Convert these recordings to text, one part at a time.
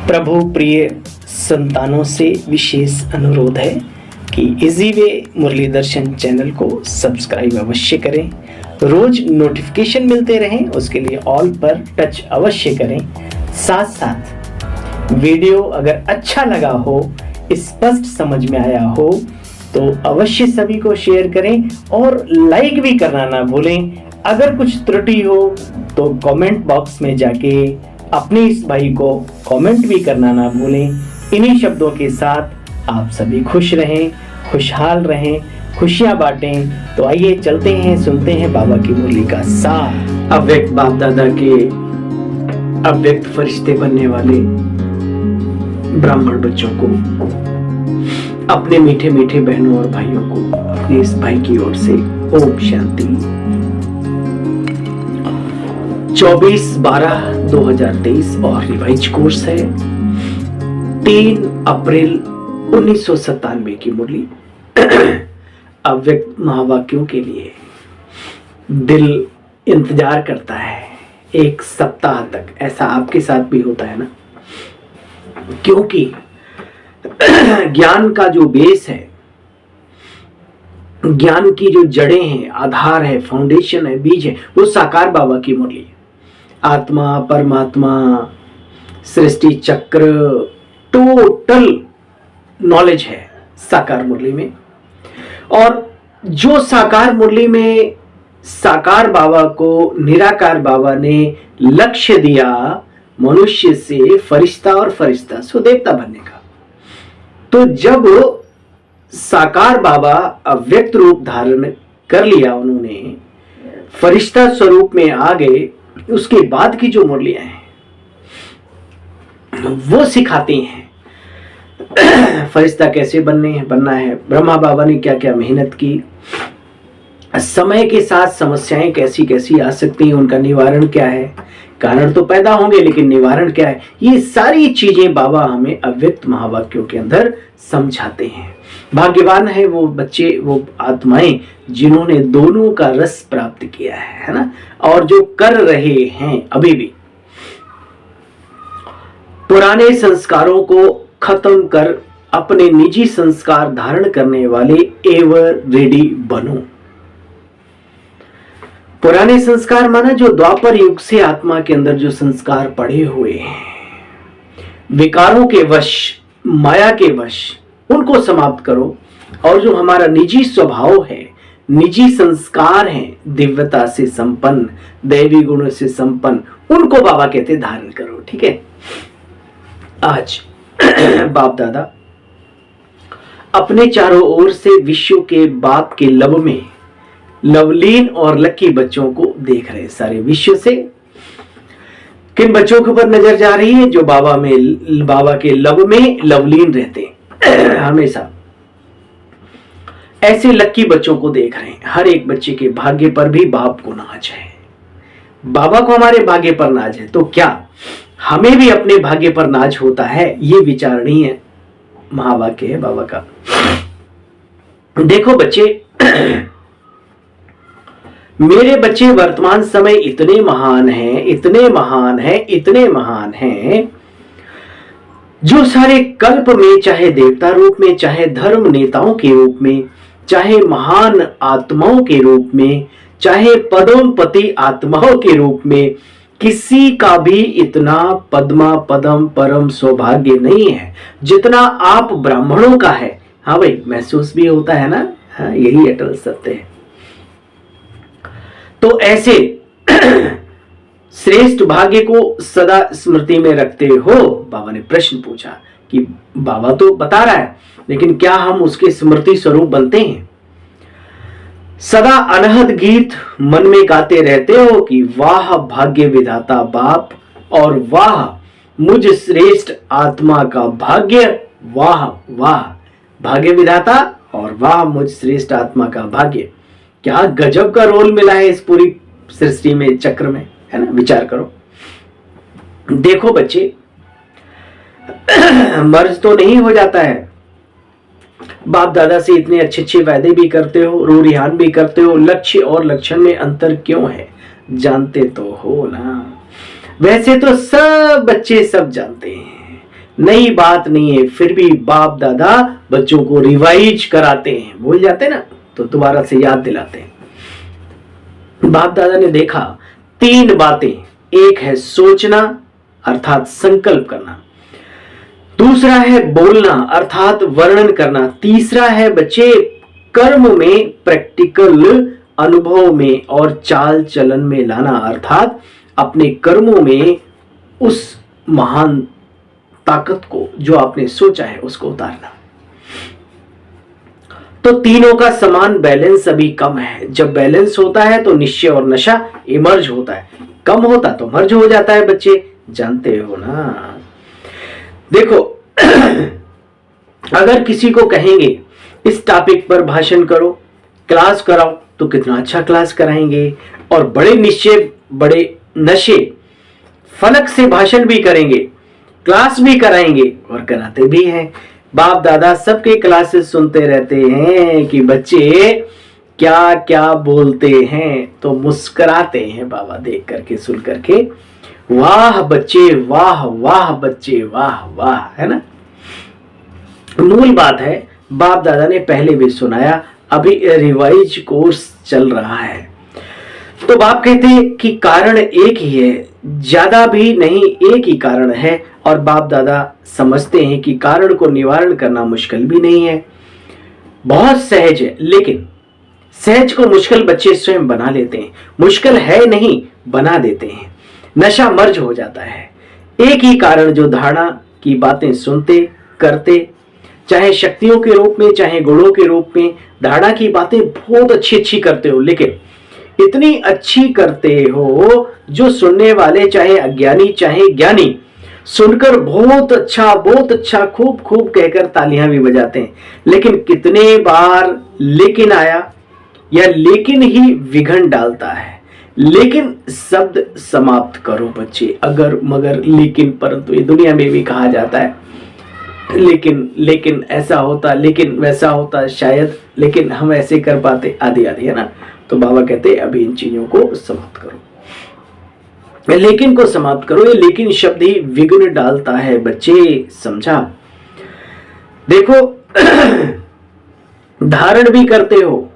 प्रभु प्रिय संतानों से विशेष अनुरोध है कि इजी वे मुरली दर्शन चैनल को सब्सक्राइब अवश्य करें, रोज नोटिफिकेशन मिलते रहें, उसके लिए ऑल पर टच अवश्य करें। साथ साथ वीडियो अगर अच्छा लगा हो, स्पष्ट समझ में आया हो तो अवश्य सभी को शेयर करें और लाइक भी करना ना भूलें। अगर कुछ त्रुटि हो तो कमेंट बॉक्स में जाके अपने इस भाई को कमेंट भी करना ना भूलें। इन्हीं शब्दों के साथ आप सभी खुश रहें, खुशहाल रहें, खुशियां बांटें। तो आइए चलते हैं, सुनते हैं बाबा की मुरली का सार। अव्यक्त बाप दादा के अव्यक्त फरिश्ते बनने वाले ब्राह्मण बच्चों को, अपने मीठे मीठे बहनों और भाइयों को अपने इस भाई की ओर से ओम शांति। 24/12/2023 और रिवाइज कोर्स है 3 अप्रैल 1997 की मुरली। अव्यक्त महावाक्यों के लिए दिल इंतजार करता है एक सप्ताह तक। ऐसा आपके साथ भी होता है ना, क्योंकि ज्ञान का जो बेस है, ज्ञान की जो जड़ें हैं, आधार है, फाउंडेशन है, बीज है, वो साकार बाबा की मुरली। आत्मा, परमात्मा, सृष्टि चक्र, टोटल नॉलेज है साकार मुरली में। और जो साकार मुरली में साकार बाबा को निराकार बाबा ने लक्ष्य दिया मनुष्य से फरिश्ता और फरिश्ता से देवता बनने का, तो जब साकार बाबा अव्यक्त रूप धारण कर लिया, उन्होंने फरिश्ता स्वरूप में आ गए, उसके बाद की जो मुरलियां हैं वो सिखाती हैं फरिश्ता कैसे बनना है। ब्रह्मा बाबा ने क्या क्या मेहनत की, समय के साथ समस्याएं कैसी कैसी आ सकती हैं, उनका निवारण क्या है। कारण तो पैदा होंगे लेकिन निवारण क्या है, ये सारी चीजें बाबा हमें अव्यक्त महावाक्यों के अंदर समझाते हैं। भाग्यवान है वो बच्चे, वो आत्माएं जिन्होंने दोनों का रस प्राप्त किया है ना, और जो कर रहे हैं अभी भी। पुराने संस्कारों को खत्म कर अपने निजी संस्कार धारण करने वाले एवर रेडी बनो। पुराने संस्कार माना जो द्वापर युग से आत्मा के अंदर जो संस्कार पड़े हुए हैं, विकारों के वश, माया के वश, उनको समाप्त करो। और जो हमारा निजी स्वभाव है, निजी संस्कार हैं, दिव्यता से संपन्न, दैवी गुणों से संपन्न, उनको बाबा कहते धारण करो। ठीक है, आज बाप दादा अपने चारों ओर से विश्व के बाप के लब में लवलीन और लकी बच्चों को देख रहे हैं। सारे विश्व से किन बच्चों के ऊपर नजर जा रही है? जो बाबा के लब में लवलीन रहते हैं हमेशा। ऐसे लकी बच्चों को देख रहे हैं। हर एक बच्चे के भाग्य पर भी बाप को नाज है। बाबा को हमारे भाग्य पर नाज है, तो क्या हमें भी अपने भाग्य पर नाज होता है? ये विचारणीय महावाक्य है बाबा का। देखो बच्चे, मेरे बच्चे वर्तमान समय इतने महान हैं, इतने महान हैं, इतने महान हैं, जो सारे कल्प में, चाहे देवता रूप में, चाहे धर्म नेताओं के रूप में, चाहे महान आत्माओं के रूप में, चाहे पदमपति आत्माओं के रूप में, किसी का भी इतना पद्मा पदम परम सौभाग्य नहीं है जितना आप ब्राह्मणों का है। हाँ भाई, महसूस भी होता है ना। हाँ, यही अटल सत्य है। तो ऐसे श्रेष्ठ भाग्य को सदा स्मृति में रखते हो। बाबा ने प्रश्न पूछा कि बाबा तो बता रहा है, लेकिन क्या हम उसके स्मृति स्वरूप बनते हैं? सदा अनहद गीत मन में गाते रहते हो कि वाह भाग्य विधाता बाप, और वाह मुझ श्रेष्ठ आत्मा का भाग्य, वाह वाह भाग्य विधाता और वाह मुझ श्रेष्ठ आत्मा का भाग्य। क्या गजब का रोल मिला है इस पूरी सृष्टि में, चक्र में, है ना। विचार करो। देखो बच्चे, मर्ज तो नहीं हो जाता है। बाप दादा से इतने अच्छे अच्छे वादे भी करते हो, रू रिहान भी करते हो, लक्ष्य और लक्षण में अंतर क्यों है जानते तो हो ना। वैसे तो सब बच्चे सब जानते हैं, नई बात नहीं है, फिर भी बाप दादा बच्चों को रिवाइज कराते हैं। भूल जाते ना तो दोबारा से याद दिलाते हैं। बाप दादा ने देखा 3 बातें, एक है सोचना अर्थात संकल्प करना, दूसरा है बोलना अर्थात वर्णन करना, तीसरा है बच्चे कर्म में, प्रैक्टिकल अनुभव में और चाल चलन में लाना अर्थात अपने कर्मों में उस महान ताकत को जो आपने सोचा है उसको उतारना। तो तीनों का समान बैलेंस अभी कम है। जब बैलेंस होता है तो निश्चय और नशा इमर्ज होता है, कम होता तो मर्ज हो जाता है। बच्चे जानते हो ना। देखो अगर किसी को कहेंगे इस टॉपिक पर भाषण करो, क्लास कराओ, तो कितना अच्छा क्लास कराएंगे और बड़े निश्चय बड़े नशे फलक से भाषण भी करेंगे, क्लास भी कराएंगे और कराते भी हैं। बाप दादा सबके क्लासेस सुनते रहते हैं कि बच्चे क्या क्या बोलते हैं, तो मुस्कुराते हैं बाबा देख करके सुन करके, वाह बच्चे वाह, वाह बच्चे वाह वाह, है ना। मूल बात है बाप दादा ने पहले भी सुनाया, अभी रिवाइज कोर्स चल रहा है। तो बाप कहते हैं कि कारण एक ही है, ज्यादा भी नहीं, एक ही कारण है। और बाप दादा समझते हैं कि कारण को निवारण करना मुश्किल भी नहीं है, बहुत सहज है। लेकिन सहज को मुश्किल बच्चे स्वयं बना लेते हैं, मुश्किल है नहीं बना देते हैं, नशा मर्ज हो जाता है। एक ही कारण जो धारणा की बातें सुनते करते, चाहे शक्तियों के रूप में चाहे गुणों के रूप में, धारणा की बातें बहुत अच्छी अच्छी करते हो, लेकिन इतनी अच्छी करते हो जो सुनने वाले चाहे अज्ञानी चाहे ज्ञानी सुनकर बहुत अच्छा खूब खूब कहकर तालियां भी बजाते हैं। लेकिन कितने बार लेकिन आया या लेकिन ही विघन डालता है। लेकिन शब्द समाप्त करो बच्चे, अगर मगर लेकिन परंतु, ये दुनिया में भी कहा जाता है लेकिन ऐसा होता, लेकिन वैसा होता शायद, लेकिन हम ऐसे कर पाते, आदि आदि, है ना। तो बाबा कहते अभी इन चीजों को समाप्त करो, लेकिन को समाप्त करो। ये लेकिन शब्द ही विघ्न डालता है बच्चे, समझा। देखो धारण भी करते हो,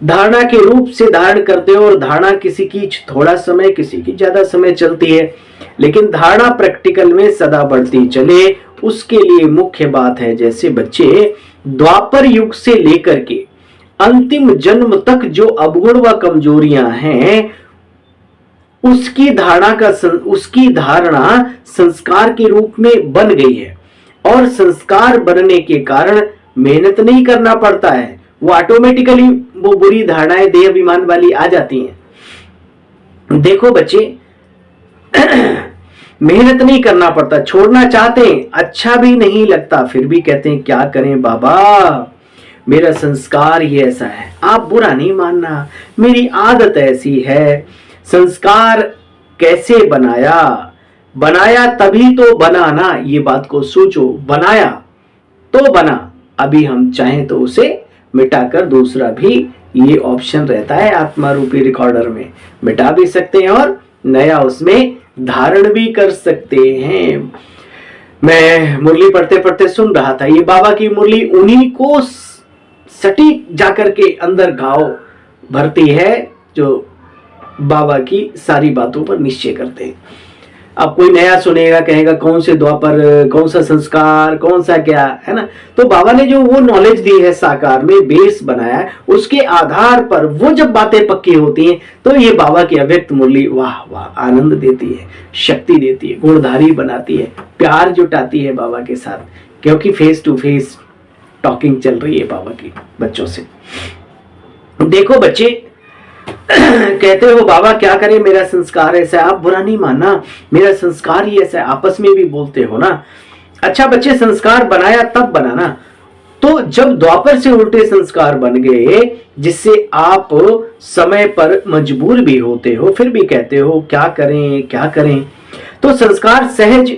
धारणा के रूप से धारण करते हो, और धारणा किसी की थोड़ा समय किसी की ज्यादा समय चलती है, लेकिन धारणा प्रैक्टिकल में सदा बढ़ती चले, उसके लिए मुख्य बात है जैसे बच्चे द्वापर युग से लेकर के अंतिम जन्म तक जो अवगुण व कमजोरियां हैं उसकी धारणा संस्कार के रूप में बन गई है, और संस्कार बनने के कारण मेहनत नहीं करना पड़ता है, वो ऑटोमेटिकली वो बुरी धारणाएं देह अभिमान वाली आ जाती हैं। देखो बच्चे मेहनत नहीं करना पड़ता, छोड़ना चाहते हैं, अच्छा भी नहीं लगता, फिर भी कहते हैं क्या करें बाबा, मेरा संस्कार ही ऐसा है, आप बुरा नहीं मानना, मेरी आदत ऐसी है। संस्कार कैसे बनाया तभी तो बना ना, ये बात को सोचो, बनाया तो बना, अभी हम चाहें तो उसे मिटाकर दूसरा भी, ये ऑप्शन रहता है आत्मा रूपी रिकॉर्डर में, मिटा भी सकते हैं और नया उसमें धारण भी कर सकते हैं। मैं मुरली पढ़ते पढ़ते सुन रहा था, ये बाबा की मुरली उन्हीं को सटीक जाकर के अंदर घाव भरती है जो बाबा की सारी बातों पर निश्चय करते हैं। अब कोई नया सुनेगा, कहेगा कौन से द्वापर, कौन सा संस्कार, कौन सा क्या, है ना। तो बाबा ने जो वो नॉलेज दी है, साकार में बेस बनाया है, उसके आधार पर वो जब बातें पक्की होती हैं तो ये बाबा की अव्यक्त मुरली वाह वाह आनंद देती है, शक्ति देती है, गुणधारी बनाती है, प्यार जुटाती है बाबा के साथ, क्योंकि फेस टू फेस टॉकिंग चल रही है बाबा की बच्चों से। देखो बच्चे कहते हो बाबा क्या करें, मेरा संस्कार ऐसा है, आप बुरा नहीं मानना, मेरा संस्कार ही ऐसा है, आपस में भी बोलते हो ना। अच्छा बच्चे संस्कार बनाया तब बनाना, तो जब द्वापर से उल्टे संस्कार बन गए जिससे आप समय पर मजबूर भी होते हो, फिर भी कहते हो क्या करें, तो संस्कार सहज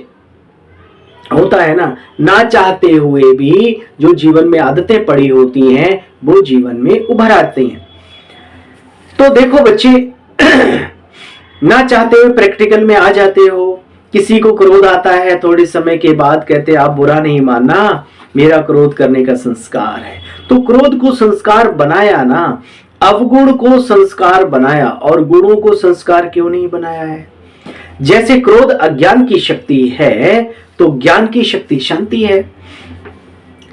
होता है ना चाहते हुए भी जो जीवन में आदतें पड़ी होती हैं वो जीवन में उभर आती हैं। तो देखो बच्चे ना चाहते हुए प्रैक्टिकल में आ जाते हो, किसी को क्रोध आता है, थोड़े समय के बाद कहते आप बुरा नहीं मानना, मेरा क्रोध करने का संस्कार है। तो क्रोध को संस्कार बनाया ना, अवगुण को संस्कार बनाया, और गुणों को संस्कार क्यों नहीं बनाया है? जैसे क्रोध अज्ञान की शक्ति है, तो ज्ञान की शक्ति शांति है,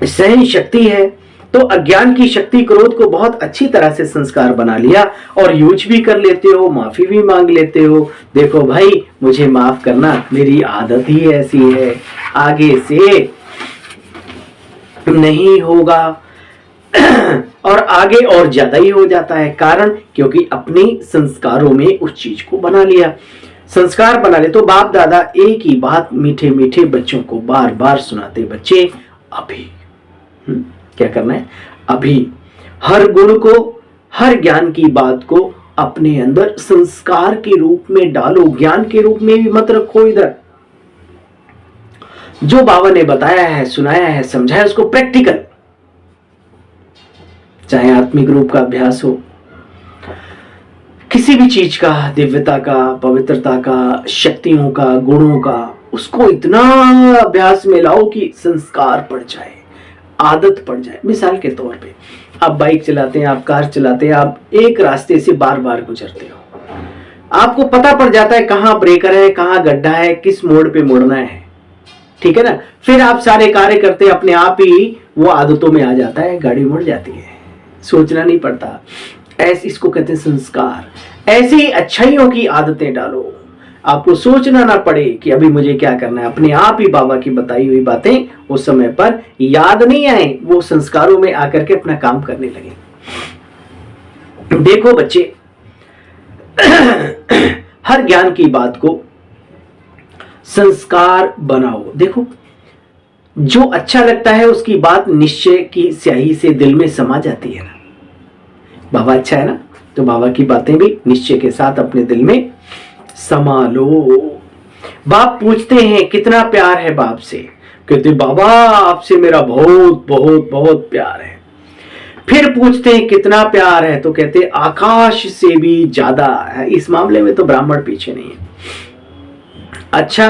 सहन शक्ति है। तो अज्ञान की शक्ति क्रोध को बहुत अच्छी तरह से संस्कार बना लिया, और यूज भी कर लेते हो, माफी भी मांग लेते हो। देखो भाई, मुझे माफ करना, मेरी आदत ही ऐसी है, आगे से नहीं होगा। और आगे और ज्यादा ही हो जाता है। कारण क्योंकि अपने संस्कारों में उस चीज को बना लिया, संस्कार बना ले। तो बाप दादा एक ही बात मीठे मीठे बच्चों को बार बार सुनाते, बच्चे अभी क्या करना है, अभी हर गुण को, हर ज्ञान की बात को अपने अंदर संस्कार के रूप में डालो, ज्ञान के रूप में भी मत रखो इधर। जो बाबा ने बताया है, सुनाया है, समझाया, उसको प्रैक्टिकल, चाहे आत्मिक रूप का अभ्यास हो, किसी भी चीज का, दिव्यता का, पवित्रता का, शक्तियों का, गुणों का, उसको इतना अभ्यास में लाओ कि संस्कार पड़ जाए, आदत पड़ जाए। मिसाल के तौर पे आप बाइक चलाते हैं, आप कार चलाते हैं, आप एक रास्ते से बार बार गुजरते हो, आपको पता पड़ जाता है कहां ब्रेकर है, कहां गड्ढा है, किस मोड़ पे मुड़ना है, ठीक है ना। फिर आप सारे कार्य करते, अपने आप ही वो आदतों में आ जाता है, गाड़ी मुड़ जाती है, सोचना नहीं पड़ता। ऐसे इसको कहते हैं संस्कार। ऐसे ही अच्छाइयों की आदतें डालो, आपको सोचना ना पड़े कि अभी मुझे क्या करना है, अपने आप ही बाबा की बताई हुई बातें उस समय पर याद नहीं आए, वो संस्कारों में आकर के अपना काम करने लगे। देखो बच्चे, हर ज्ञान की बात को संस्कार बनाओ। देखो, जो अच्छा लगता है उसकी बात निश्चय की स्याही से दिल में समा जाती है ना। बाबा अच्छा है ना, तो बाबा की बातें भी निश्चय के साथ अपने दिल में समा लो। बाप पूछते हैं कितना प्यार है बाप से, कहते बाबा आपसे मेरा बहुत बहुत बहुत प्यार है। फिर पूछते हैं कितना प्यार है, तो कहते आकाश से भी ज्यादा है। इस मामले में तो ब्राह्मण पीछे नहीं है। अच्छा,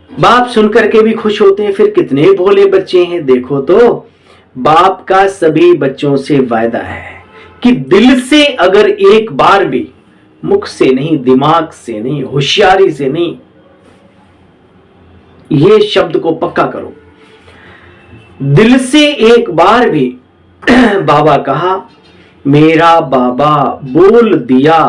बाप सुनकर के भी खुश होते हैं, फिर कितने भोले बच्चे हैं। देखो तो बाप का सभी बच्चों से वायदा है कि दिल से अगर एक बार भी, मुख से नहीं, दिमाग से नहीं, होशियारी से नहीं, ये शब्द को पक्का करो, दिल से एक बार भी बाबा कहा, मेरा बाबा बोल दिया,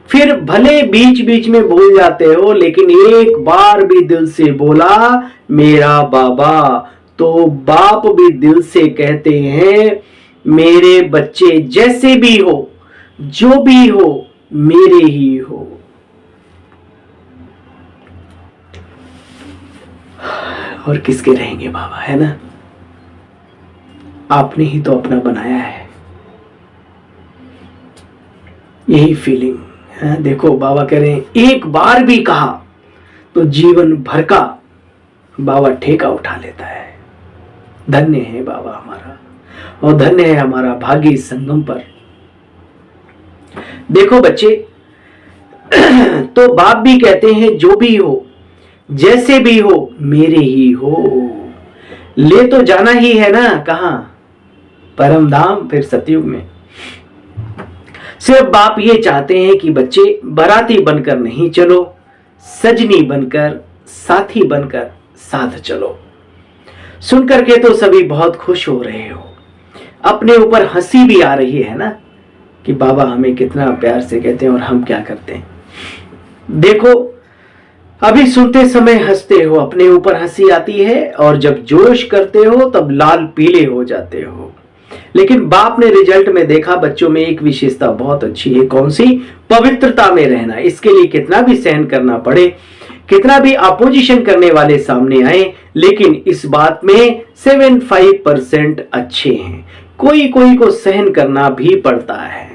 फिर भले बीच बीच में भूल जाते हो, लेकिन एक बार भी दिल से बोला मेरा बाबा, तो बाप भी दिल से कहते हैं मेरे बच्चे जैसे भी हो, जो भी हो, मेरे ही हो। और किसके रहेंगे बाबा, है ना। आपने ही तो अपना बनाया है, यही फीलिंग है। देखो बाबा कह रहे हैं एक बार भी कहा तो जीवन भर का बाबा ठेका उठा लेता है। धन्य है बाबा हमारा, और धन्य है हमारा भाग्य इस संगम पर। देखो बच्चे, तो बाप भी कहते हैं जो भी हो, जैसे भी हो, मेरे ही हो। ले तो जाना ही है ना, कहां, परम धाम, फिर सतयुग में। सिर्फ बाप ये चाहते हैं कि बच्चे बाराती बनकर नहीं चलो, सजनी बनकर, साथी बनकर साथ चलो। सुनकर के तो सभी बहुत खुश हो रहे हो, अपने ऊपर हंसी भी आ रही है ना, कि बाबा हमें कितना प्यार से कहते हैं और हम क्या करते हैं। देखो, अभी सुनते समय हंसते हो, अपने ऊपर हंसी आती है, और जब जोश करते हो तब लाल पीले हो जाते हो। लेकिन बाप ने रिजल्ट में देखा बच्चों में एक विशेषता बहुत अच्छी है। कौन सी? पवित्रता में रहना। इसके लिए कितना भी सहन करना पड़े, कितना भी अपोजिशन करने वाले सामने आए, लेकिन इस बात में 75% अच्छे हैं। कोई कोई को सहन करना भी पड़ता है,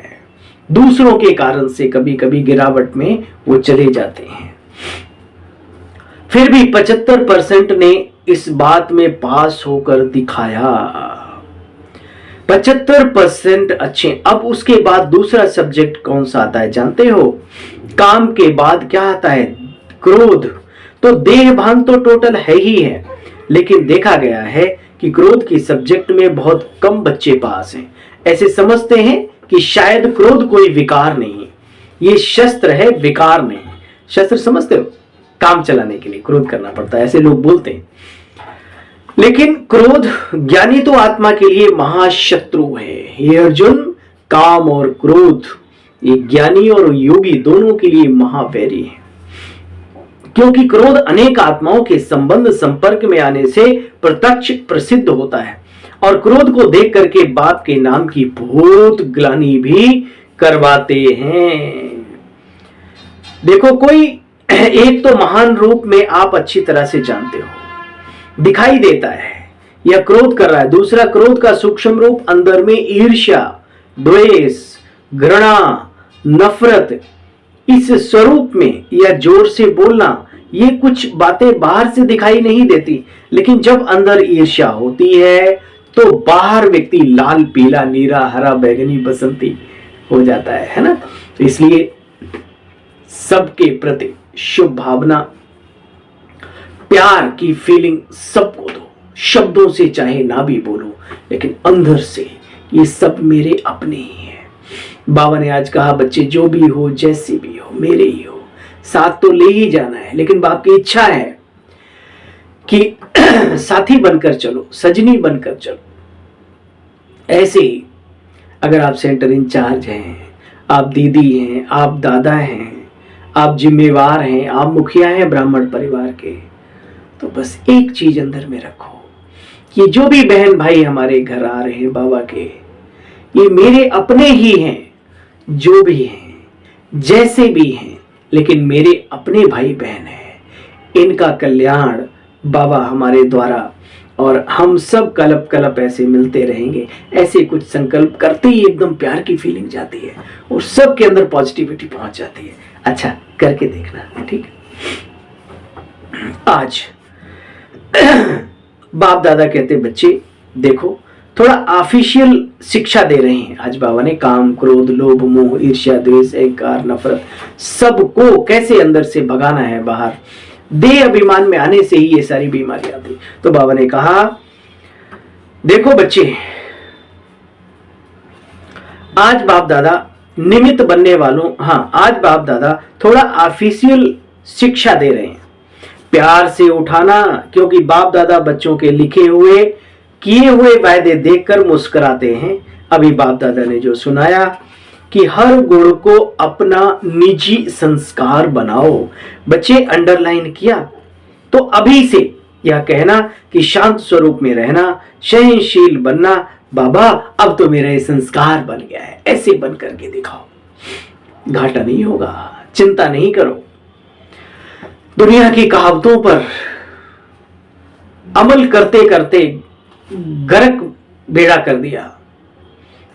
दूसरों के कारण से कभी कभी गिरावट में वो चले जाते हैं। फिर भी 75% ने इस बात में पास होकर दिखाया। 75% अच्छे। अब उसके बाद दूसरा सब्जेक्ट कौन सा आता है जानते हो? काम के बाद क्या आता है? क्रोध तो देह भान तो टोटल है ही है, लेकिन देखा गया है कि क्रोध की सब्जेक्ट में बहुत कम बच्चे पास हैं। ऐसे समझते हैं कि शायद क्रोध कोई विकार नहीं, ये शस्त्र है, विकार नहीं। शस्त्र समझते हो, काम चलाने के लिए क्रोध करना पड़ता है, ऐसे लोग बोलते हैं। लेकिन क्रोध ज्ञानी तो आत्मा के लिए महाशत्रु है। ये अर्जुन, काम और क्रोध ये ज्ञानी और योगी दोनों के लिए महावैरी है, क्योंकि क्रोध अनेक आत्माओं के संबंध संपर्क में आने से प्रत्यक्ष प्रसिद्ध होता है और क्रोध को देख करके बाप के नाम की बहुत ग्लानि भी करवाते हैं। देखो, कोई एक तो महान रूप में आप अच्छी तरह से जानते हो, दिखाई देता है या क्रोध कर रहा है। दूसरा, क्रोध का सूक्ष्म रूप अंदर में ईर्ष्या, द्वेष, घृणा, नफरत, इस स्वरूप में या जोर से बोलना, ये कुछ बातें बाहर से दिखाई नहीं देती, लेकिन जब अंदर ईर्ष्या होती है तो बाहर व्यक्ति लाल, पीला, नीला, हरा, बैगनी, बसंती हो जाता है ना। तो इसलिए सबके प्रति शुभ भावना, प्यार की फीलिंग सबको दो। शब्दों से चाहे ना भी बोलो, लेकिन अंदर से ये सब मेरे अपने ही हैं। बाबा ने आज कहा, बच्चे जो भी हो, जैसे भी हो, मेरे ही हो। साथ तो ले ही जाना है, लेकिन बाप की इच्छा है कि साथी बनकर चलो, सजनी बनकर चलो। ऐसे ही अगर आप सेंटर इंचार्ज हैं, आप दीदी हैं, आप दादा हैं, आप जिम्मेवार हैं, आप मुखिया हैं ब्राह्मण परिवार के, तो बस एक चीज अंदर में रखो कि जो भी बहन भाई हमारे घर आ रहे हैं बाबा के, ये मेरे अपने ही हैं, जो भी हैं, जैसे भी हैं, लेकिन मेरे अपने भाई बहन हैं। इनका कल्याण बाबा हमारे द्वारा, और हम सब कल्प कल्प ऐसे मिलते रहेंगे। ऐसे कुछ संकल्प करते ही एकदम प्यार की फीलिंग जाती है और सबके अंदर पॉजिटिविटी पहुंच जाती है। अच्छा, करके देखना, ठीक। आज बाप दादा कहते, बच्चे देखो, थोड़ा ऑफिशियल शिक्षा दे रहे हैं आज बाबा ने। काम, क्रोध, लोभ, मोह, ईर्ष्या, द्वेष, अहंकार, नफरत, सबको कैसे अंदर से भगाना है बाहर। देह अभिमान में आने से ही ये सारी बीमारियां आती। तो बाबा ने कहा, देखो बच्चे, आज बाप दादा निमित्त बनने वालों, हाँ, आज बाप दादा थोड़ा ऑफिशियल शिक्षा दे रहे हैं। प्यार से उठाना, क्योंकि बाप दादा बच्चों के लिखे हुए, किए हुए वायदे देखकर मुस्कुराते हैं। अभी बाप दादा ने जो सुनाया कि हर गुण को अपना निजी संस्कार बनाओ। बच्चे, अंडरलाइन किया तो अभी से यह कहना कि शांत स्वरूप में रहना, सहनशील बनना। बाबा, अब तो मेरा ये संस्कार बन गया है, ऐसे बन करके दिखाओ। घाटा नहीं होगा, चिंता नहीं करो। दुनिया की कहावतों पर अमल करते करते गर्क बेड़ा कर दिया।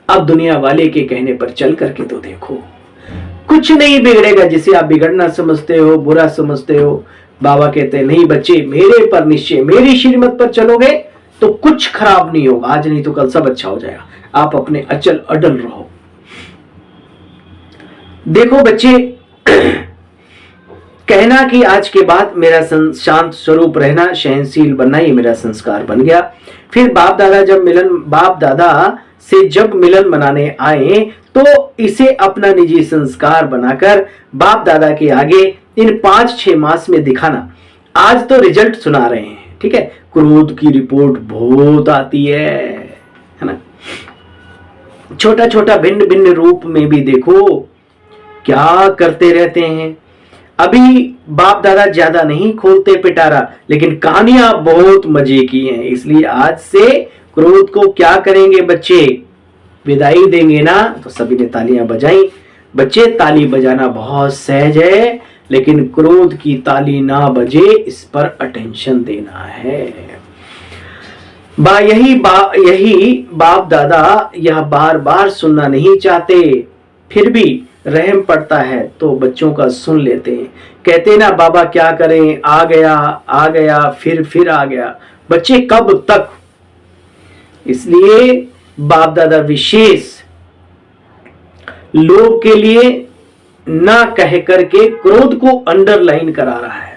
अब दुनिया वाले के कहने पर चल करके तो देखो, कुछ नहीं बिगड़ेगा। जिसे आप बिगड़ना समझते हो, बुरा समझते हो, बाबा कहते हैं, नहीं बच्चे, मेरे पर निश्चय, मेरी श्रीमत पर चलोगे तो कुछ खराब नहीं होगा। आज नहीं तो कल सब अच्छा हो जाएगा। आप अपने अचल अडल रहो। देखो बच्चे, कहना कि आज के बाद मेरा शांत स्वरूप रहना, सहनशील बनना, ये मेरा संस्कार बन गया। फिर बाप दादा से जब मिलन मनाने आए तो इसे अपना निजी संस्कार बनाकर बाप दादा के आगे इन 5-6 मास में दिखाना। आज तो रिजल्ट सुना रहे हैं, ठीक है। क्रोध की रिपोर्ट बहुत आती है ना। छोटा छोटा भिन्न भिन्न रूप में भी देखो क्या करते रहते हैं। अभी बाप दादा ज्यादा नहीं खोलते पिटारा, लेकिन कहानियां बहुत मजे की हैं। इसलिए आज से क्रोध को क्या करेंगे बच्चे, विदाई देंगे ना। तो सभी ने तालियां बजाई। बच्चे, ताली बजाना बहुत सहज है, लेकिन क्रोध की ताली ना बजे, इस पर अटेंशन देना है। यही बाप दादा यह बार बार सुनना नहीं चाहते, फिर भी रहम पड़ता है तो बच्चों का सुन लेते हैं। कहते ना, बाबा क्या करें, आ गया फिर आ गया। बच्चे, कब तक। इसलिए बाप दादा विशेष लोग के लिए ना कह करके क्रोध को अंडरलाइन करा रहा है।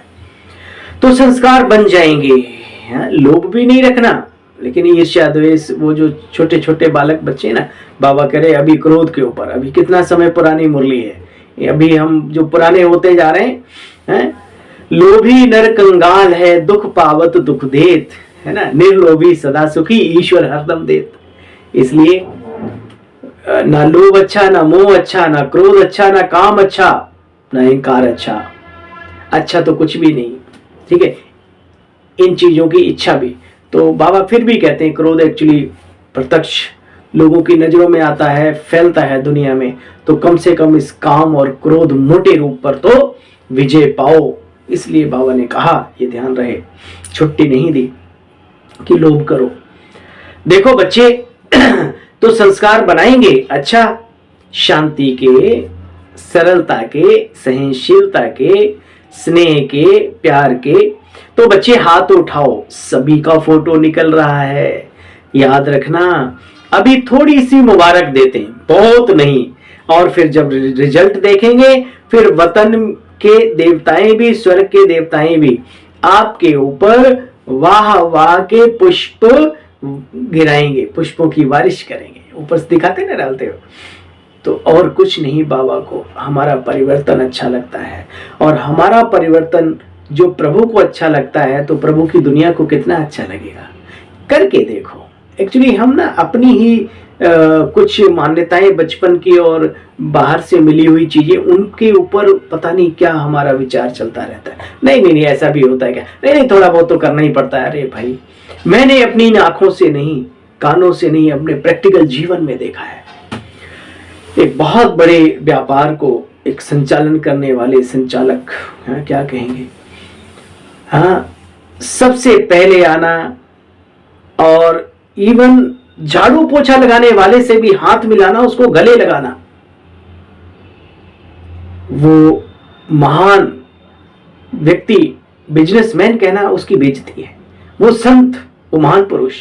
तो संस्कार बन जाएंगे। लोभ भी नहीं रखना, लेकिन ईर्ष्या द्वेष, वो जो छोटे छोटे बालक बच्चे ना, बाबा कह रहे अभी क्रोध के ऊपर, अभी कितना समय पुरानी मुरली है, अभी हम जो पुराने होते जा रहे हैं। लोभी नर कंगाल है, दुख पावत दुख देत, है ना। निर्लोभी सदा सुखी, ईश्वर हरदम देत। इसलिए ना लोभ अच्छा, ना मोह अच्छा, ना क्रोध अच्छा, ना काम अच्छा, ना अहंकार अच्छा। अच्छा तो कुछ भी नहीं, ठीक है। इन चीजों की इच्छा भी, तो बाबा फिर भी कहते हैं क्रोध एक्चुअली प्रत्यक्ष लोगों की नजरों में आता है, फैलता है दुनिया में, तो कम से कम इस काम और क्रोध मोटे रूप पर तो विजय पाओ। इसलिए बाबा ने कहा ये ध्यान रहे, छुट्टी नहीं दी कि लोभ करो। देखो बच्चे तो संस्कार बनाएंगे अच्छा, शांति के, सरलता के, सहनशीलता के, स्नेह के, प्यार के। तो बच्चे हाथ उठाओ, सभी का फोटो निकल रहा है, याद रखना। अभी थोड़ी सी मुबारक देते हैं, बहुत नहीं, और फिर जब रिजल्ट देखेंगे, फिर वतन के देवताएं भी, स्वर्ग के देवताएं भी आपके ऊपर वाह वाह के पुष्प गिराएंगे, पुष्पों की बारिश करेंगे, ऊपर से दिखाते ना, डालते हो। तो और कुछ नहीं, बाबा को हमारा परिवर्तन अच्छा लगता है, और हमारा परिवर्तन जो प्रभु को अच्छा लगता है, तो प्रभु की दुनिया को कितना अच्छा लगेगा। करके देखो। एक्चुअली हम ना अपनी ही कुछ मान्यताएं बचपन की और बाहर से मिली हुई चीजें, उनके ऊपर पता नहीं क्या हमारा विचार चलता रहता है। नहीं नहीं नहीं, ऐसा भी होता है क्या? नहीं नहीं, थोड़ा बहुत तो करना ही पड़ता है। अरे भाई, मैंने अपनी इन आंखों से नहीं, कानों से नहीं, अपने प्रैक्टिकल जीवन में देखा है। एक बहुत बड़े व्यापार को एक संचालन करने वाले संचालक, क्या कहेंगे, सबसे पहले आना, और इवन झाड़ू पोछा लगाने वाले से भी हाथ मिलाना, उसको गले लगाना। वो महान व्यक्ति, बिजनेसमैन कहना उसकी बेइज्जती है। वो संत, वो महान पुरुष।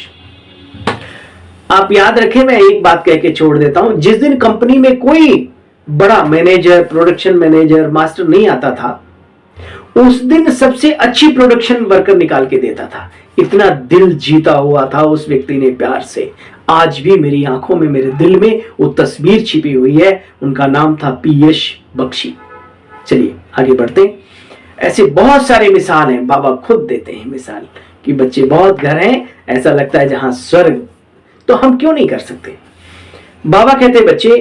आप याद रखें, मैं एक बात कह के छोड़ देता हूं। जिस दिन कंपनी में कोई बड़ा मैनेजर, प्रोडक्शन मैनेजर, मास्टर नहीं आता था, उस दिन सबसे अच्छी प्रोडक्शन वर्कर निकाल के देता था। इतना दिल जीता हुआ था उस व्यक्ति ने प्यार से। आज भी मेरी आंखों में, मेरे दिल में वो तस्वीर छिपी हुई है। उनका नाम था पीएस बख्शी। चलिए आगे बढ़ते हैं। ऐसे बहुत सारे मिसाल हैं, बाबा खुद देते हैं मिसाल कि बच्चे बहुत घर हैं, ऐसा लगता है जहां स्वर्ग, तो हम क्यों नहीं कर सकते। बाबा कहते बच्चे,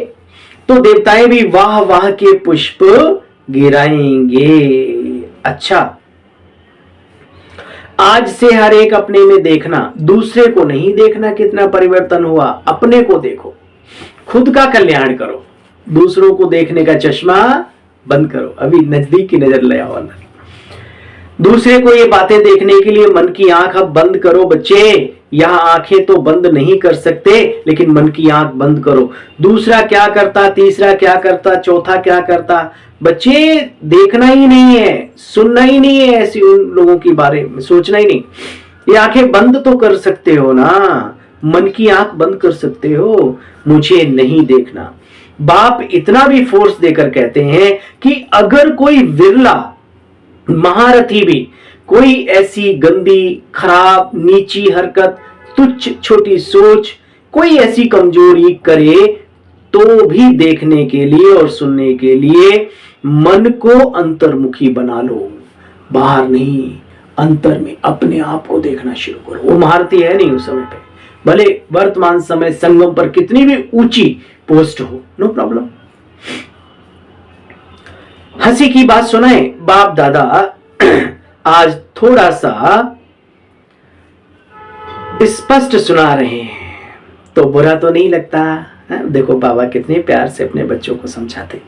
तो देवताएं भी वाह वाह के पुष्प गिराएंगे। अच्छा, आज से हर एक अपने में देखना, दूसरे को नहीं देखना कितना परिवर्तन हुआ। अपने को देखो, खुद का कल्याण करो, दूसरों को देखने का चश्मा बंद करो। अभी नजदीक की नजर ले आओ अंदर। दूसरे को ये बातें देखने के लिए मन की आंख अब बंद करो बच्चे। यहां आंखें तो बंद नहीं कर सकते, लेकिन मन की आंख बंद करो। दूसरा क्या करता, तीसरा क्या करता, चौथा क्या करता, बच्चे देखना ही नहीं है, सुनना ही नहीं है, ऐसी उन लोगों के बारे में सोचना ही नहीं। ये आंखें बंद तो कर सकते हो ना, मन की आंख बंद कर सकते हो, मुझे नहीं देखना। बाप इतना भी फोर्स देकर कहते हैं कि अगर कोई विरला महारथी भी कोई ऐसी गंदी, खराब, नीची हरकत, तुच्छ छोटी सोच, कोई ऐसी कमजोरी करे, तो भी देखने के लिए और सुनने के लिए मन को अंतर्मुखी बना लो। बाहर नहीं, अंतर में अपने आप को देखना शुरू करो। वो महारथी है नहीं उस समय पे, भले वर्तमान समय संगम पर कितनी भी ऊंची पोस्ट हो, नो प्रॉब्लम। हंसी की बात सुनाए, बाप दादा आज थोड़ा सा स्पष्ट सुना रहे हैं, तो बुरा तो नहीं लगता। देखो बाबा कितने प्यार से अपने बच्चों को समझाते।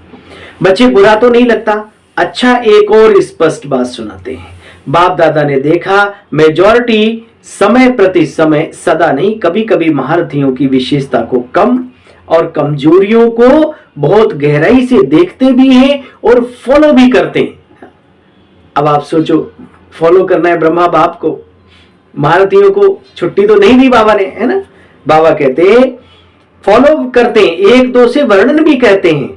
बच्चे बुरा तो नहीं लगता। अच्छा, एक और स्पष्ट बात सुनाते हैं। बाप दादा ने देखा मेजॉरिटी समय प्रति समय, सदा नहीं, कभी कभी महारथियों की विशेषता को कम और कमजोरियों को बहुत गहराई से देखते भी हैं और फॉलो भी करते हैं। अब आप सोचो, फॉलो करना है ब्रह्मा बाप को, महारथियों को छुट्टी तो नहीं दी बाबा ने, है ना। बाबा कहते फॉलो करते हैं, एक दो से वर्णन भी कहते हैं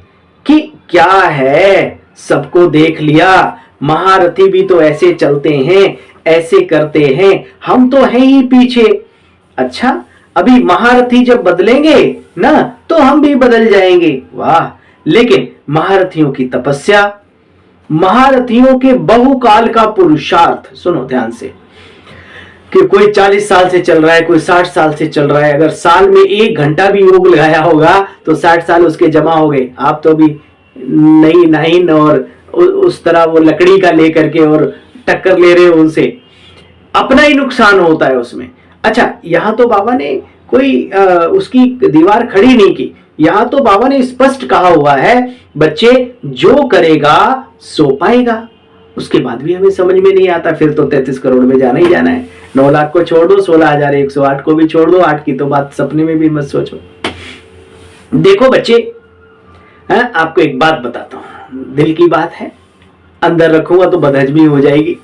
कि क्या है, सबको देख लिया, महारथी भी तो ऐसे चलते हैं, ऐसे करते हैं, हम तो हैं ही पीछे। अच्छा, अभी महारथी जब बदलेंगे ना तो हम भी बदल जाएंगे। वाह! लेकिन महारथियों की तपस्या, महारथियों के बहुकाल का पुरुषार्थ, सुनो ध्यान से, कि कोई 40 साल से चल रहा है, कोई 60 साल से चल रहा है, अगर साल में 1 घंटा भी योग लगाया होगा तो 60 साल उसके जमा हो गए। आप तो अभी नई नाइन और उस तरह वो लकड़ी का लेकर के और टक्कर ले रहे हो उनसे, अपना ही नुकसान होता है उसमें। अच्छा, यहां तो बाबा ने कोई उसकी दीवार खड़ी नहीं की, यहां तो बाबा ने स्पष्ट कहा हुआ है, बच्चे जो करेगा सो पाएगा। उसके बाद भी हमें समझ में नहीं आता, फिर तो 33 करोड़ में जाना ही जाना है। 9 लाख को छोड़ दो, 16,108 को भी छोड़ दो, 8 की तो बात सपने में भी मत सोचो। देखो बच्चे, आपको एक बात बताता हूं, दिल की बात है, अंदर रखूंगा तो बदहजमी हो जाएगी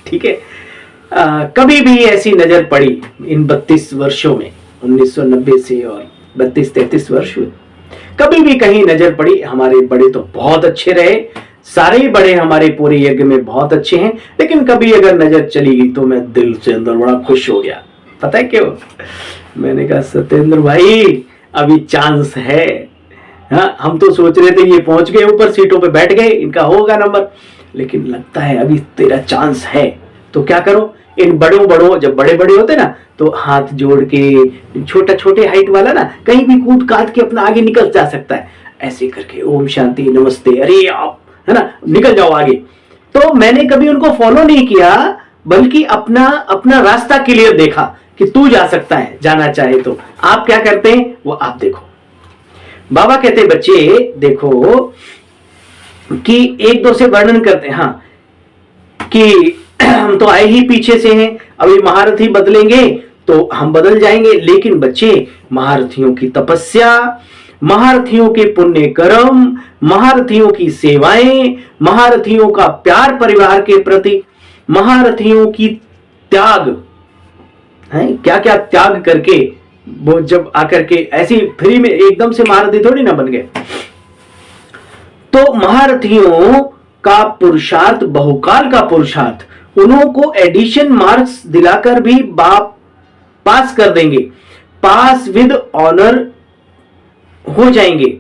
ठीक है। कभी भी ऐसी नजर पड़ी इन 32 वर्षों में, 1990 से और 32-33 वर्ष हुए, कभी भी कहीं नजर पड़ी, हमारे बड़े तो बहुत अच्छे रहे, सारे ही बड़े हमारे पूरे यज्ञ में बहुत अच्छे हैं, लेकिन कभी अगर नजर चली गई तो मैं दिल से अंदर बड़ा खुश हो गया। पता है क्यों? मैंने कहा सत्येंद्र भाई अभी चांस है। हाँ, हम तो सोच रहे थे ये पहुंच गए, ऊपर सीटों पे बैठ गए, इनका होगा नंबर, लेकिन लगता है अभी तेरा चांस है। तो क्या करो, इन बड़ों जब बड़े बड़े होते ना तो हाथ जोड़ के, छोटा छोटे हाइट वाला ना कहीं भी कूद काट के अपना आगे निकल जा सकता है, ऐसे करके ओम शांति नमस्ते, अरे आप है ना निकल जाओ आगे। तो मैंने कभी उनको फॉलो नहीं किया, बल्कि अपना अपना रास्ता क्लियर देखा कि तू जा सकता है, जाना चाहे तो। आप क्या करते हैं वो आप देखो। बाबा कहते बच्चे देखो कि 1-2 से वर्णन करते हैं, हाँ, कि हम तो आए ही पीछे से हैं, अभी महारथी बदलेंगे तो हम बदल जाएंगे, लेकिन बच्चे महारथियों की तपस्या, महारथियों के पुण्य कर्म, महारथियों की सेवाएं, महारथियों का प्यार परिवार के प्रति, महारथियों की त्याग है, क्या क्या त्याग करके वो जब आकर के ऐसी फ्री में एकदम से महारथी थोड़ी ना बन गए। तो महारथियों का पुरुषार्थ, बहुकाल का पुरुषार्थ, उन्हों को एडिशन मार्क्स दिलाकर भी बाप पास कर देंगे, पास विद ऑनर हो जाएंगे।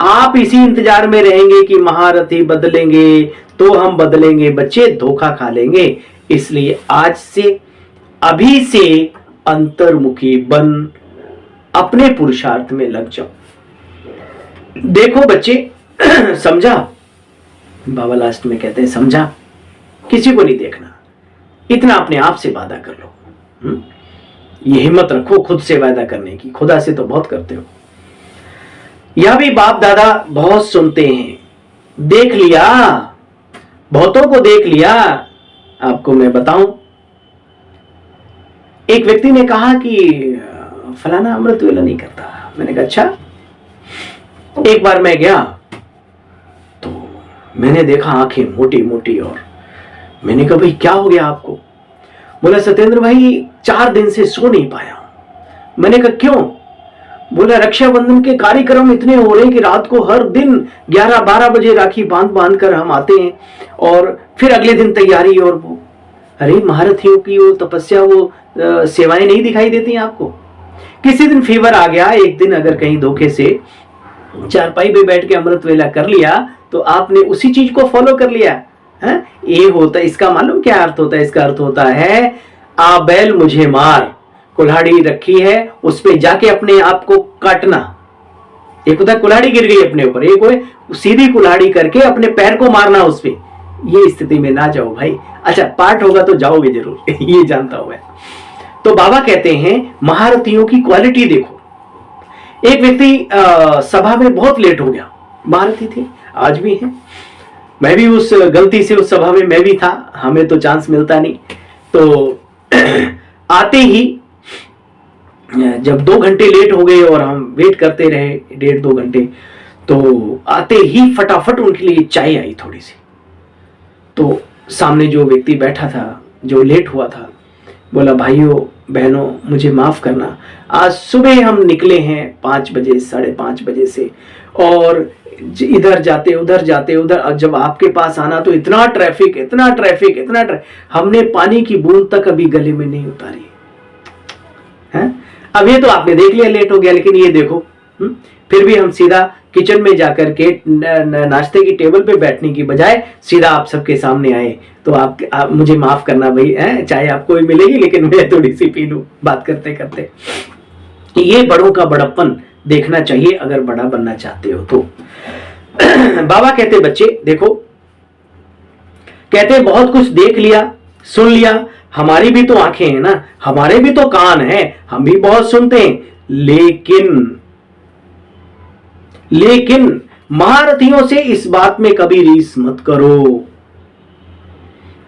आप इसी इंतजार में रहेंगे कि महारथी बदलेंगे तो हम बदलेंगे, बच्चे धोखा खा लेंगे। इसलिए आज से, अभी से अंतर्मुखी बन अपने पुरुषार्थ में लग जाओ। देखो बच्चे समझा, बाबा लास्ट में कहते हैं समझा, किसी को नहीं देखना, इतना अपने आप से वादा कर लो। ये हिम्मत रखो खुद से वादा करने की, खुदा से तो बहुत करते हो। यह भी बाप दादा बहुत सुनते हैं, देख लिया, बहुतों को देख लिया। आपको मैं बताऊं, एक व्यक्ति ने कहा कि फलाना अमृत वेला नहीं करता। मैंने कहा अच्छा। एक बार मैं गया तो मैंने देखा आंखें मोटी मोटी, और मैंने कहा भाई क्या हो गया आपको? बोला सत्येंद्र भाई 4 दिन से सो नहीं पाया। मैंने कहा क्यों? बोला रक्षाबंधन के कार्यक्रम इतने हो रहे हैं कि रात को हर दिन 11-12 बजे राखी बांध कर हम आते हैं, और फिर अगले दिन तैयारी, और वो अरे महारथियों की वो तपस्या, वो सेवाएं नहीं दिखाई देती आपको? किसी दिन फीवर आ गया, एक दिन अगर कहीं धोखे से चारपाई पे बैठ के अमृत वेला कर लिया तो आपने उसी चीज को फॉलो कर लिया है। ये होता है, इसका मालूम क्या अर्थ होता है? इसका अर्थ होता है आ बैल मुझे मार, कुल्हाड़ी रखी है उस पे जाके अपने आप को काटना। एक होता है कुल्हाड़ी गिर गई अपने ऊपर, एक हो सीधी कुल्हाड़ी करके अपने पैर को मारना उस पे। ये स्थिति में ना जाओ भाई। अच्छा पाठ होगा तो जाओगे जरूर ये जानता हूं मैं। तो बाबा कहते हैं महारथियों की क्वालिटी देखो। एक व्यक्ति सभा में बहुत लेट हो गया, महारथी थे, आज भी है, मैं भी उस गलती से उस सभा में मैं भी था, हमें तो चांस मिलता नहीं। तो आते ही जब 2 घंटे लेट हो गए और हम वेट करते रहे 1.5-2 घंटे, तो आते ही फटाफट उनके लिए चाय आई थोड़ी सी। तो सामने जो व्यक्ति बैठा था जो लेट हुआ था बोला भाइयों बहनों मुझे माफ करना, आज सुबह हम निकले हैं 5 बजे 5:30 बजे से, और इधर जाते उधर जाते उधर, और जब आपके पास आना तो इतना ट्रैफिक, इतना ट्रैफिक, इतना ट्रैफिक, हमने पानी की बूंद तक अभी गले में नहीं उतारी है। अब ये तो आपने देख लिया लेट हो गया, लेकिन ये देखो फिर भी हम सीधा किचन में जाकर के नाश्ते की टेबल पे बैठने की बजाय सीधा आप सबके सामने आए। तो आप मुझे माफ करना भाई, चाहे आपको भी मिलेगी, लेकिन मैं थोड़ी सी पी लूं बात करते करते। ये बड़ों का बड़प्पन देखना चाहिए अगर बड़ा बनना चाहते हो तो। बाबा कहते बच्चे देखो, कहते बहुत कुछ देख लिया सुन लिया, हमारी भी तो आंखें हैं ना, हमारे भी तो कान हैं, हम भी बहुत सुनते हैं, लेकिन महारथियों से इस बात में कभी रीस मत करो।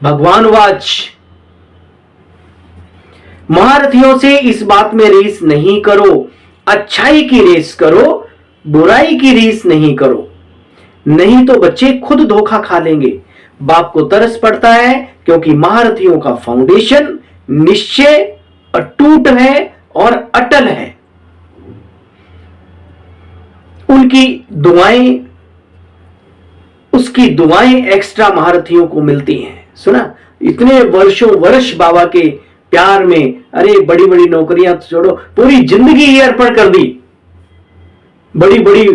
भगवान वाच, महारथियों से इस बात में रीस नहीं करो, अच्छाई की रीस करो, बुराई की रीस नहीं करो, नहीं तो बच्चे खुद धोखा खा लेंगे। बाप को तरस पड़ता है क्योंकि महारथियों का फाउंडेशन निश्चय अटूट है और अटल है। उनकी दुआएं, उसकी दुआएं एक्स्ट्रा महारथियों को मिलती हैं। सुना, इतने वर्षों वर्ष बाबा के प्यार में, अरे बड़ी बड़ी नौकरियां तो छोड़ो, पूरी जिंदगी ही अर्पण कर दी बड़ी बड़ी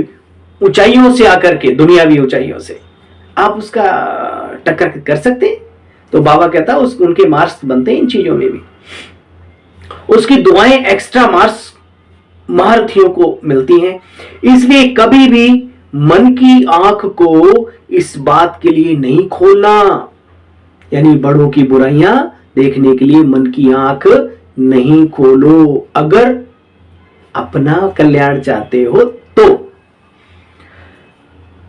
ऊंचाइयों से आकर के, दुनियावी ऊंचाइयों से। आप उसका टक्कर कर सकते हैं? तो बाबा कहता है उनके मार्क्स बनते हैं इन चीजों में भी। उसकी दुआएं एक्स्ट्रा मार्क्स महारथियों को मिलती हैं। इसलिए कभी भी मन की आंख को इस बात के लिए नहीं खोलना, यानी बड़ों की बुराइयां देखने के लिए मन की आंख नहीं खोलो। अगर अपना कल्याण चाहते हो तो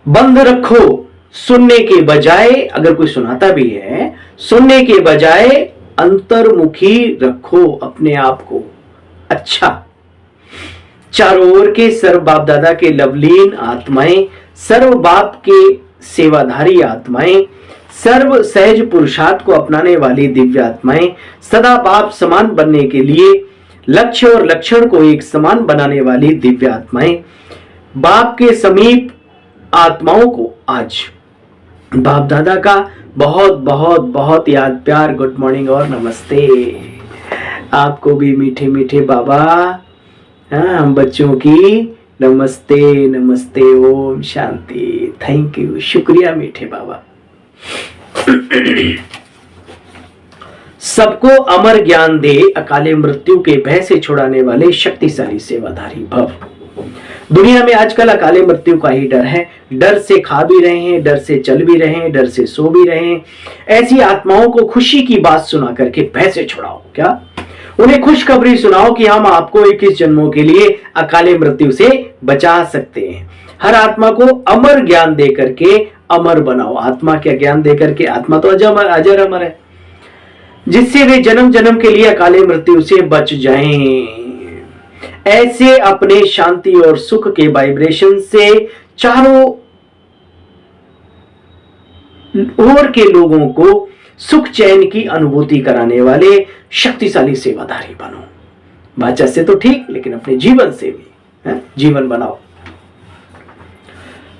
बंद रखो, सुनने के बजाय, अगर कोई सुनाता भी है, सुनने के बजाय अंतर्मुखी रखो अपने आप को। अच्छा, चारों ओर के सर्व बाप दादा के लवलीन आत्माएं, सर्व बाप के सेवाधारी आत्माएं, सर्व सहज पुरुषार्थ को अपनाने वाली दिव्य आत्माएं, सदा बाप समान बनने के लिए लक्ष्य और लक्षण को एक समान बनाने वाली दिव्य आत्माएं, बाप के समीप आत्माओं को आज बाप दादा का बहुत बहुत बहुत याद, प्यार, गुड मॉर्निंग और नमस्ते। आपको भी मीठे मीठे बाबा, हम बच्चों की नमस्ते नमस्ते, ओम शांति, थैंक यू, शुक्रिया मीठे बाबा। सबको अमर ज्ञान दे, अकाले मृत्यु के भय से छुड़ाने वाले शक्तिशाली सेवाधारी भव। दुनिया में आजकल अकाले मृत्यु का ही डर है। डर से खा भी रहे हैं, डर से चल भी रहे हैं, डर से सो भी रहे हैं। ऐसी आत्माओं को खुशी की बात सुना करके भय से छुड़ाओ। क्या? उन्हें खुशखबरी सुनाओ कि हम आपको 21 जन्मों के लिए अकाले मृत्यु से बचा सकते हैं। हर आत्मा को अमर ज्ञान दे करके अमर बनाओ। आत्मा क्या ज्ञान दे करके? आत्मा तो अजर अमर है, जिससे वे जन्म जन्म के लिए अकाले मृत्यु से बच जाएं। ऐसे अपने शांति और सुख के वाइब्रेशन से चारों ओर के लोगों को सुख चैन की अनुभूति कराने वाले शक्तिशाली सेवाधारी बनो। वाचा से तो ठीक, लेकिन अपने जीवन से भी जीवन बनाओ।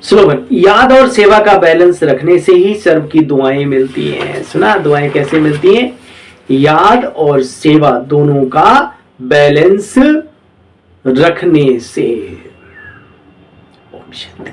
स्लोगन, याद और सेवा का बैलेंस रखने से ही सर्व की दुआएं मिलती हैं। सुना, दुआएं कैसे मिलती हैं? याद और सेवा दोनों का बैलेंस रखने से। ओम शांति।